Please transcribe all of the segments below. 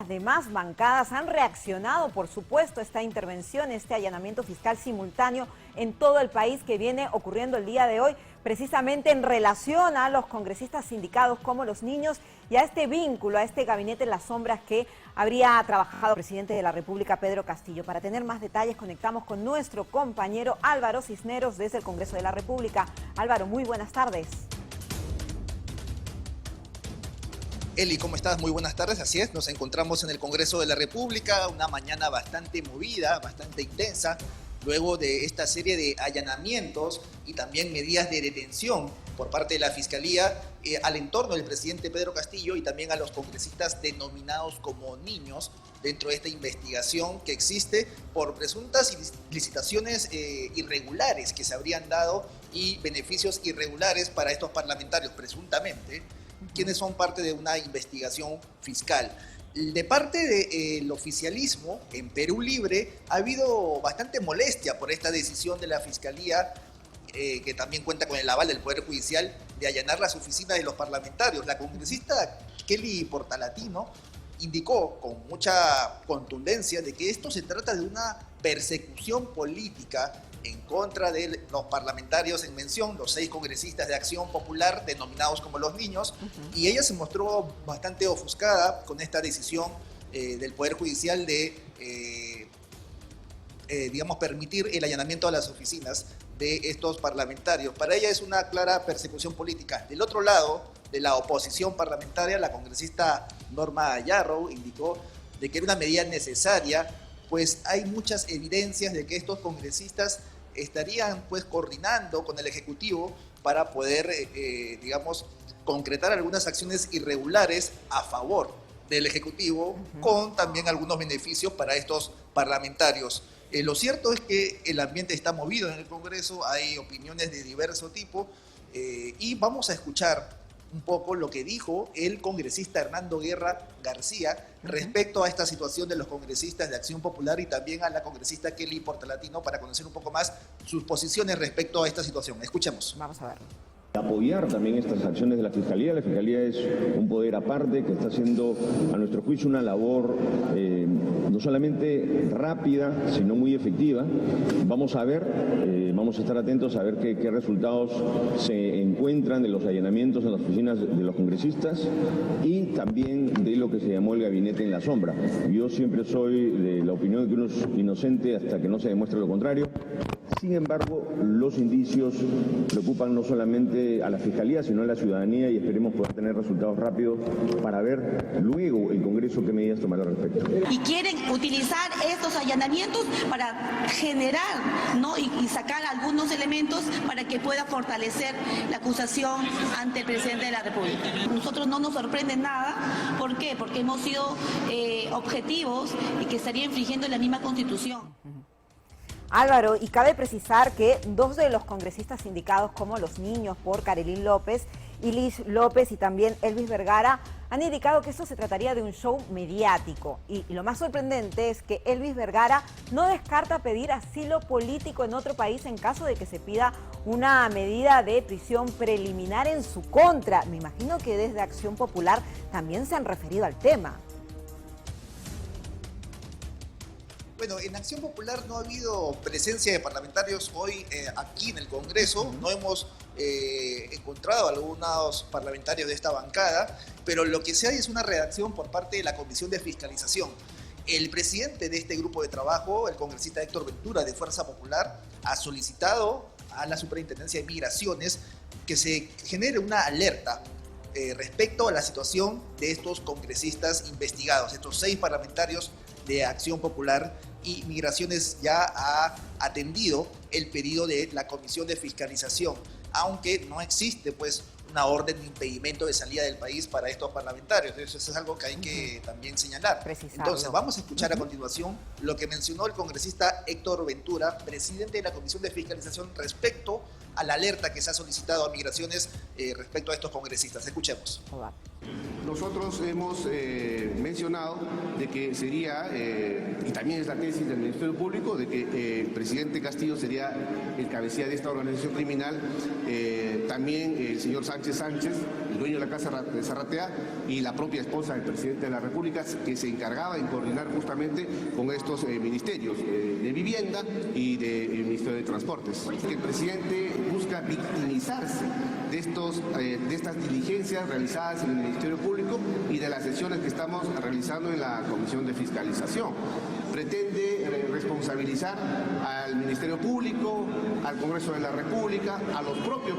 Las demás bancadas han reaccionado, por supuesto, a esta intervención, este allanamiento fiscal simultáneo en todo el país que viene ocurriendo el día de hoy, precisamente en relación a los congresistas sindicados como los niños y a este vínculo, a este gabinete en las sombras que habría trabajado el presidente de la República, Pedro Castillo. Para tener más detalles, conectamos con nuestro compañero Álvaro Cisneros desde el Congreso de la República. Álvaro, muy buenas tardes. Eli, ¿cómo estás? Muy buenas tardes, así es, nos encontramos en el Congreso de la República, una mañana bastante movida, bastante intensa, luego de esta serie de allanamientos y también medidas de detención por parte de la Fiscalía al entorno del presidente Pedro Castillo y también a los congresistas denominados como niños dentro de esta investigación que existe por presuntas licitaciones irregulares que se habrían dado y beneficios irregulares para estos parlamentarios, presuntamente, quienes son parte de una investigación fiscal. De parte del oficialismo en Perú Libre ha habido bastante molestia por esta decisión de la Fiscalía, que también cuenta con el aval del Poder Judicial, de allanar las oficinas de los parlamentarios. La congresista Kelly Portalatino indicó con mucha contundencia de que esto se trata de una persecución política en contra de los parlamentarios en mención, los 6 congresistas de Acción Popular, denominados como los niños, y ella se mostró bastante ofuscada con esta decisión del Poder Judicial de, digamos, permitir el allanamiento a las oficinas de estos parlamentarios. Para ella es una clara persecución política. Del otro lado, de la oposición parlamentaria, la congresista Norma Yarrow indicó de que era una medida necesaria, pues hay muchas evidencias de que estos congresistas estarían pues coordinando con el Ejecutivo para poder, digamos, concretar algunas acciones irregulares a favor del Ejecutivo, con también algunos beneficios para estos parlamentarios. Lo cierto es que el ambiente está movido en el Congreso, hay opiniones de diverso tipo, y vamos a escuchar un poco lo que dijo el congresista Hernando Guerra García respecto a esta situación de los congresistas de Acción Popular y también a la congresista Kelly Portalatino para conocer un poco más sus posiciones respecto a esta situación. Escuchemos. Vamos a verlo. Apoyar también estas acciones de la Fiscalía. La Fiscalía es un poder aparte que está haciendo, a nuestro juicio, una labor no solamente rápida, sino muy efectiva. Vamos a ver, vamos a estar atentos a ver qué resultados se encuentran de los allanamientos en las oficinas de los congresistas y también de lo que se llamó el gabinete en la sombra. Yo siempre soy de la opinión de que uno es inocente hasta que no se demuestre lo contrario. Sin embargo, los indicios preocupan no solamente a la Fiscalía, sino a la ciudadanía y esperemos poder tener resultados rápidos para ver luego el Congreso qué medidas tomará al respecto. Y quieren utilizar estos allanamientos para generar, ¿no? y sacar algunos elementos para que pueda fortalecer la acusación ante el presidente de la República. Nosotros no nos sorprende nada. ¿Por qué? Porque hemos sido objetivos y que estaría infringiendo la misma Constitución. Álvaro, y cabe precisar que 2 de los congresistas sindicados como los niños por Carolyn López, Ilis López y también Elvis Vergara han indicado que esto se trataría de un show mediático. Y lo más sorprendente es que Elvis Vergara no descarta pedir asilo político en otro país en caso de que se pida una medida de prisión preliminar en su contra. Me imagino que desde Acción Popular también se han referido al tema. Bueno, en Acción Popular no ha habido presencia de parlamentarios hoy aquí en el Congreso. No hemos encontrado algunos parlamentarios de esta bancada, pero lo que sí hay es una redacción por parte de la Comisión de Fiscalización. El presidente de este grupo de trabajo, el congresista Héctor Ventura de Fuerza Popular, ha solicitado a la Superintendencia de Migraciones que se genere una alerta respecto a la situación de estos congresistas investigados, estos 6 parlamentarios de Acción Popular, y Migraciones ya ha atendido el pedido de la Comisión de Fiscalización, aunque no existe pues una orden de impedimento de salida del país para estos parlamentarios. Eso es algo que hay que también señalar. Entonces vamos a escuchar a continuación lo que mencionó el congresista Héctor Ventura, presidente de la Comisión de Fiscalización, respecto a la alerta que se ha solicitado a Migraciones respecto a estos congresistas. Escuchemos. nosotros hemos mencionado de que sería, y también es la tesis del Ministerio Público, de que el presidente Castillo sería el cabecilla de esta organización criminal, también el señor Sánchez, el dueño de la casa de Zarratea, y la propia esposa del presidente de la República, que se encargaba de coordinar justamente con estos ministerios de Vivienda y del Ministerio de Transportes. Que el presidente busca victimizarse de estas diligencias realizadas en el Ministerio Público y de las sesiones que estamos realizando en la Comisión de Fiscalización. Pretende responsabilizar al Ministerio Público, al Congreso de la República, a los propios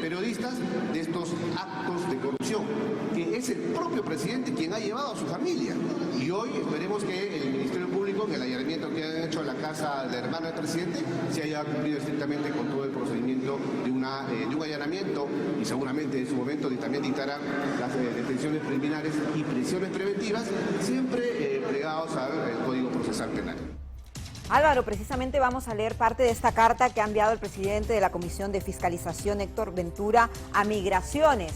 periodistas de estos actos de corrupción, que es el propio presidente quien ha llevado a su familia. Y hoy esperemos que el Ministerio Público, en el allanamiento que han hecho en la casa del hermano del presidente, se haya cumplido estrictamente con todo el procedimiento de un allanamiento, y seguramente en su momento también dictarán las detenciones preliminares y prisiones preventivas, siempre plegados al Código Procesal Penal. Álvaro, precisamente vamos a leer parte de esta carta que ha enviado el presidente de la Comisión de Fiscalización, Héctor Ventura, a Migraciones.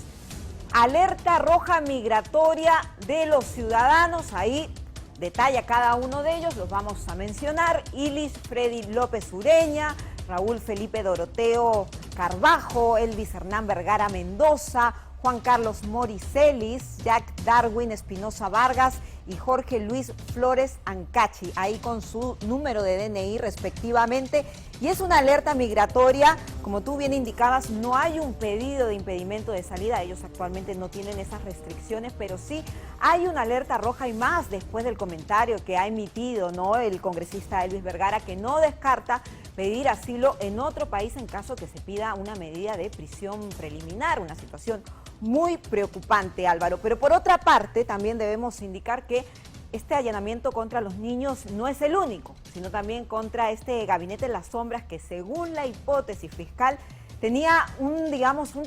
Alerta roja migratoria de los ciudadanos, ahí detalla cada uno de ellos, los vamos a mencionar: Ilis Freddy López Ureña, Raúl Felipe Doroteo Carbajo, Elvis Hernán Vergara Mendoza, Juan Carlos Moricelis, Jack Darwin Espinosa Vargas y Jorge Luis Flores Ancachi, ahí con su número de DNI respectivamente. Y es una alerta migratoria, como tú bien indicabas, no hay un pedido de impedimento de salida, ellos actualmente no tienen esas restricciones, pero sí hay una alerta roja, y más después del comentario que ha emitido, ¿no?, el congresista Elvis Vergara, que no descarta pedir asilo en otro país en caso que se pida una medida de prisión preliminar, una situación muy preocupante, Álvaro. Pero por otra parte, también debemos indicar que este allanamiento contra los niños no es el único, sino también contra este gabinete en las sombras que, según la hipótesis fiscal, tenía un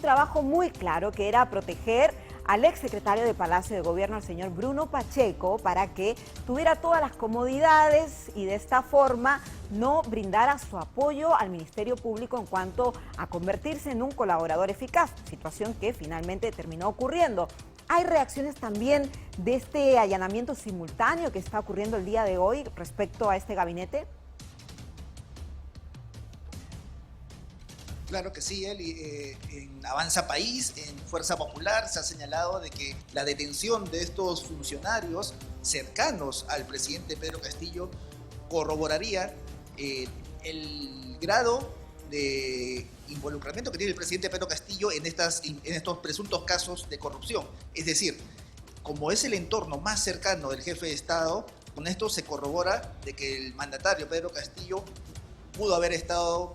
trabajo muy claro, que era proteger al exsecretario de Palacio de Gobierno, al señor Bruno Pacheco, para que tuviera todas las comodidades y de esta forma no brindara su apoyo al Ministerio Público en cuanto a convertirse en un colaborador eficaz, situación que finalmente terminó ocurriendo. Hay reacciones también de este allanamiento simultáneo que está ocurriendo el día de hoy respecto a este gabinete. Claro que sí, Eli. En Avanza País, en Fuerza Popular, se ha señalado de que la detención de estos funcionarios cercanos al presidente Pedro Castillo corroboraría el grado de involucramiento que tiene el presidente Pedro Castillo en estos presuntos casos de corrupción. Es decir, como es el entorno más cercano del jefe de Estado, con esto se corrobora de que el mandatario Pedro Castillo pudo haber estado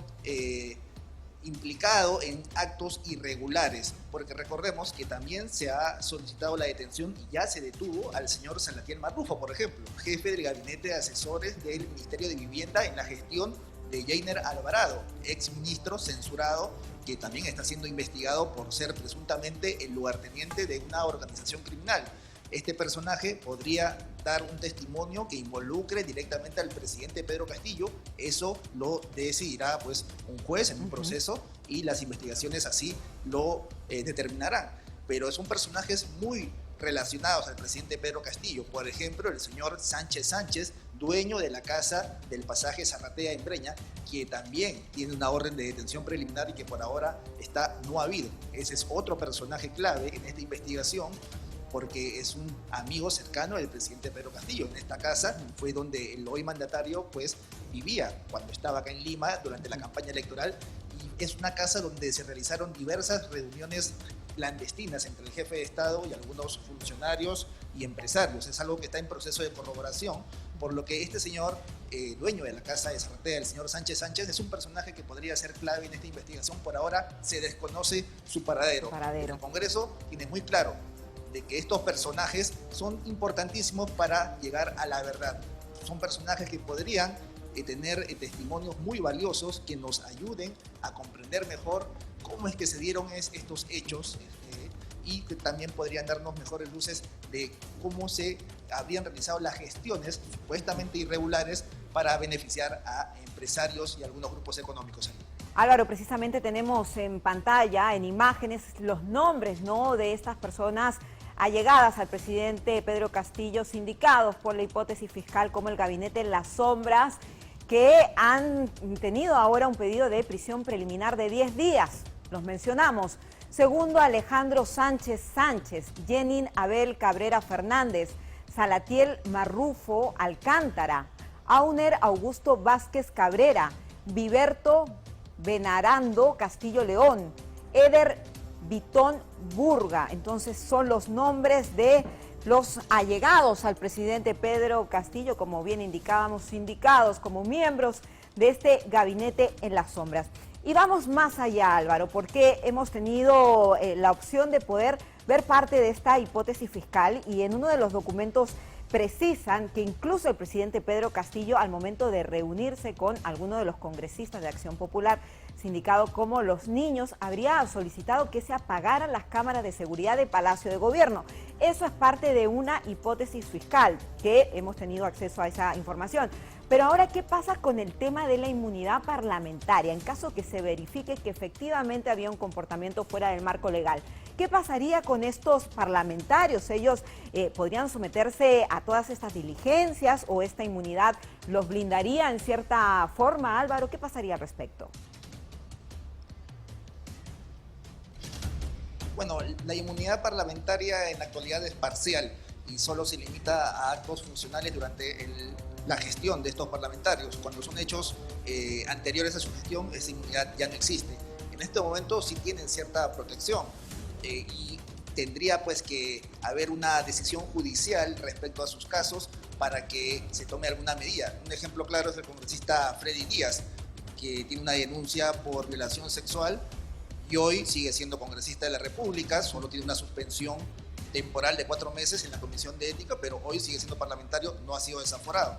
implicado en actos irregulares, porque recordemos que también se ha solicitado la detención y ya se detuvo al señor Salatiel Marrufo, por ejemplo, jefe del gabinete de asesores del Ministerio de Vivienda en la gestión de Jainer Alvarado, exministro censurado, que también está siendo investigado por ser presuntamente el lugarteniente de una organización criminal. Este personaje podría dar un testimonio que involucre directamente al presidente Pedro Castillo. Eso lo decidirá pues un juez en un proceso, y las investigaciones así lo determinarán. Pero son personajes muy relacionados al presidente Pedro Castillo. Por ejemplo, el señor Sánchez, dueño de la casa del pasaje Zarratea en Breña, que también tiene una orden de detención preliminar y que por ahora no ha habido. Ese es otro personaje clave en esta investigación, porque es un amigo cercano del presidente Pedro Castillo. En esta casa fue donde el hoy mandatario pues vivía cuando estaba acá en Lima durante la campaña electoral, y es una casa donde se realizaron diversas reuniones clandestinas entre el jefe de Estado y algunos funcionarios y empresarios. Es algo que está en proceso de corroboración, por lo que este señor, dueño de la casa de Zarratea, el señor Sánchez, es un personaje que podría ser clave en esta investigación. Por ahora se desconoce su paradero. El Congreso tiene muy claro de que estos personajes son importantísimos para llegar a la verdad. Son personajes que podrían tener testimonios muy valiosos que nos ayuden a comprender mejor cómo es que se dieron estos hechos, y que también podrían darnos mejores luces de cómo se habrían realizado las gestiones supuestamente irregulares para beneficiar a empresarios y algunos grupos económicos. Álvaro, precisamente tenemos en pantalla, en imágenes, los nombres, ¿no?, de estas personas allegadas al presidente Pedro Castillo, sindicados por la hipótesis fiscal, como el Gabinete en las Sombras, que han tenido ahora un pedido de prisión preliminar de 10 días. Los mencionamos. Segundo, Alejandro Sánchez Sánchez, Jenin Abel Cabrera Fernández, Salatiel Marrufo Alcántara, Auner Augusto Vázquez Cabrera, Viberto Benarando Castillo León, Eder Vitón Burga. Entonces son los nombres de los allegados al presidente Pedro Castillo, como bien indicábamos, sindicados como miembros de este Gabinete en las Sombras. Y vamos más allá, Álvaro, porque hemos tenido la opción de poder ver parte de esta hipótesis fiscal, y en uno de los documentos precisan que incluso el presidente Pedro Castillo, al momento de reunirse con algunos de los congresistas de Acción Popular, sindicado como Los Niños, habría solicitado que se apagaran las cámaras de seguridad de Palacio de Gobierno. Eso es parte de una hipótesis fiscal, que hemos tenido acceso a esa información. Pero ahora, ¿qué pasa con el tema de la inmunidad parlamentaria? En caso que se verifique que efectivamente había un comportamiento fuera del marco legal, ¿qué pasaría con estos parlamentarios? ¿Ellos podrían someterse a todas estas diligencias o esta inmunidad los blindaría en cierta forma? Álvaro, ¿qué pasaría al respecto? Bueno, la inmunidad parlamentaria en la actualidad es parcial y solo se limita a actos funcionales durante la gestión de estos parlamentarios. Cuando son hechos anteriores a su gestión, esa inmunidad ya no existe. En este momento sí tienen cierta protección y tendría pues que haber una decisión judicial respecto a sus casos para que se tome alguna medida. Un ejemplo claro es el congresista Freddy Díaz, que tiene una denuncia por violación sexual y hoy sigue siendo congresista de la República, solo tiene una suspensión temporal de 4 meses en la Comisión de Ética, pero hoy sigue siendo parlamentario, no ha sido desaforado.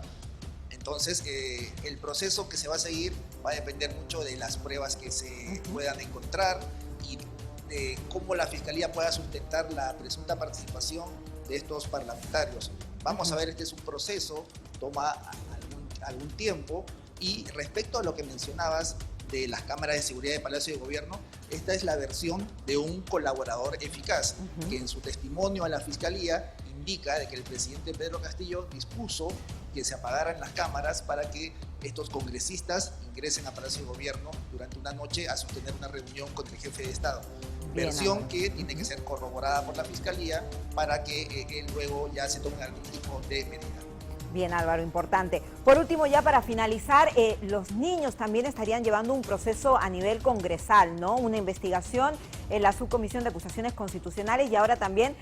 Entonces, el proceso que se va a seguir va a depender mucho de las pruebas que se puedan encontrar y de cómo la Fiscalía pueda sustentar la presunta participación de estos parlamentarios. Vamos a ver, este es un proceso, toma algún tiempo, y respecto a lo que mencionabas de las cámaras de seguridad de Palacio de Gobierno, esta es la versión de un colaborador eficaz, que en su testimonio a la Fiscalía indica de que el presidente Pedro Castillo dispuso que se apagaran las cámaras para que estos congresistas ingresen a Palacio de Gobierno durante una noche a sostener una reunión con el jefe de Estado. Bien, versión que tiene que ser corroborada por la Fiscalía para que él luego ya se tome algún tipo de medida. Bien, Álvaro, importante. Por último, ya para finalizar, los niños también estarían llevando un proceso a nivel congresal, ¿no? Una investigación en la Subcomisión de Acusaciones Constitucionales y ahora también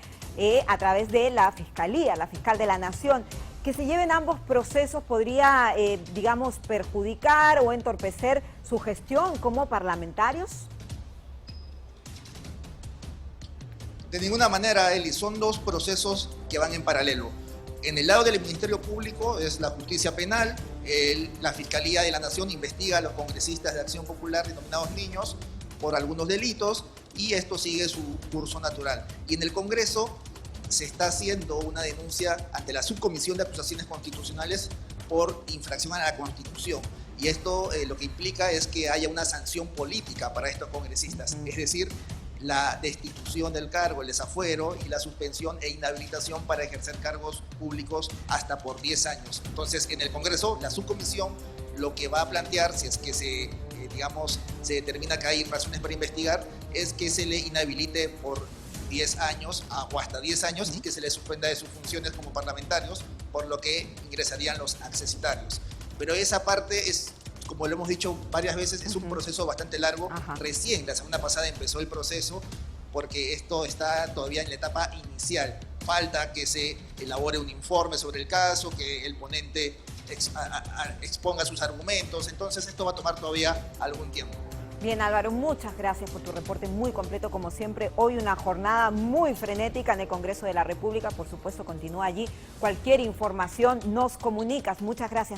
a través de la Fiscalía, la Fiscal de la Nación. Que se lleven ambos procesos podría, digamos, perjudicar o entorpecer su gestión como parlamentarios. De ninguna manera, Eli, son dos procesos que van en paralelo. En el lado del Ministerio Público es la justicia penal, la Fiscalía de la Nación investiga a los congresistas de Acción Popular denominados niños por algunos delitos y esto sigue su curso natural. Y en el Congreso se está haciendo una denuncia ante la Subcomisión de Acusaciones Constitucionales por infracción a la Constitución. Y esto lo que implica es que haya una sanción política para estos congresistas, es decir, la destitución del cargo, el desafuero y la suspensión e inhabilitación para ejercer cargos públicos hasta por 10 años. Entonces, en el Congreso, la subcomisión lo que va a plantear, si es que se determina que hay razones para investigar, es que se le inhabilite por 10 años o hasta 10 años y que se le suspenda de sus funciones como parlamentarios, por lo que ingresarían los accesitarios. Pero esa parte es, como lo hemos dicho varias veces, es un proceso bastante largo. Recién la semana pasada empezó el proceso porque esto está todavía en la etapa inicial. Falta que se elabore un informe sobre el caso, que el ponente exponga sus argumentos. Entonces esto va a tomar todavía algún tiempo. Bien, Álvaro, muchas gracias por tu reporte muy completo como siempre. Hoy una jornada muy frenética en el Congreso de la República. Por supuesto, continúa allí. Cualquier información nos comunicas. Muchas gracias.